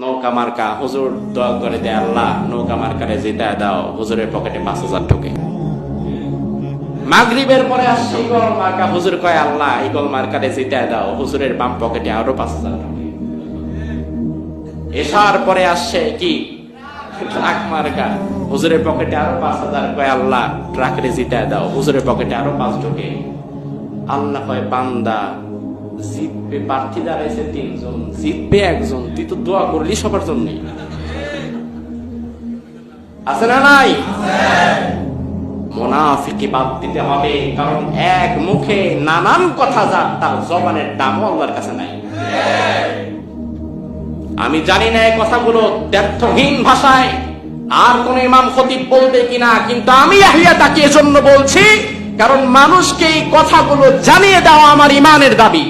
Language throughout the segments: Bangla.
নৌকা মার্কা হুজুর দোয়া করে দেয়, আল্লাহ নৌকা মার্কারে জিতায় দাও। হুজুরের পকেটে 5,000 ঢোকে। মাগরিবের পরে আসছে ইগল মার্কা, হুজুর কয় আল্লাহ ইগল মার্কারে জিতায় দাও। হুজুরের বাম পকেটে আরো 5,000 ঢোকে। এশার পরে আসছে কি ট্রাক মার্কা, হুজুরের পকেটে আরো 5,000, কয় আল্লাহ ট্রাকরে জিতায় দাও। হুজুরের পকেটে আরো 5 ঢোকে। আল্লাহ কয় বান্দা জিতবে, প্রার্থী দাঁড়াইছে 3 জন, জিতবে 1 জন, তুই তো দোয়া করলি সবার জন্য। আছে না নাই? মুনাফিকি বাদ দিতে হবে, কারণ এক মুখে নানান কথা, যার তার জবানের দামও আল্লাহর কাছে নাই। আমি জানি না এই কথাগুলো দ্ব্যর্থহীন ভাষায় আর কোন ইমাম খতিব বলবে কিনা, কিন্তু আমি ইয়াহিয়া তাকে এজন্য বলছি, কারণ মানুষকে এই কথাগুলো জানিয়ে দেওয়া আমার ইমানের দাবি।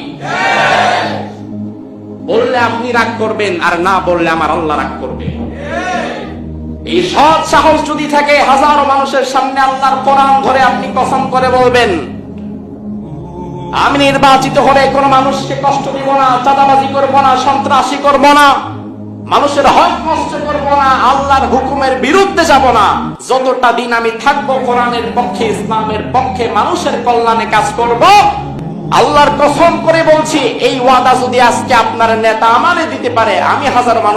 বললে আপনি রাগ করবেন, আর না বললে আমার আল্লাহ রাগ করবে। এই সৎ সাহস যদি থাকে, হাজারো মানুষের সামনে আল্লাহর কোরআন ধরে আপনি কসম করে বলবেন, আমি নির্বাচিত হলে কোন মানুষকে কষ্ট দিব না, চাঁদাবাজি করব না, সন্ত্রাসী করব না, মানুষের হক নষ্ট করব না, আল্লাহর হুকুমের বিরুদ্ধে যাব না। যতটা দিন আমি থাকবো কোরআনের পক্ষে, ইসলামের পক্ষে, মানুষের কল্যাণে কাজ করব। আল্লাহর কসম করে বলছি, এই ওয়াদা যদি আজকে আপনার নেতা আমারে দিতে পারে, আমি হাজার মানুষ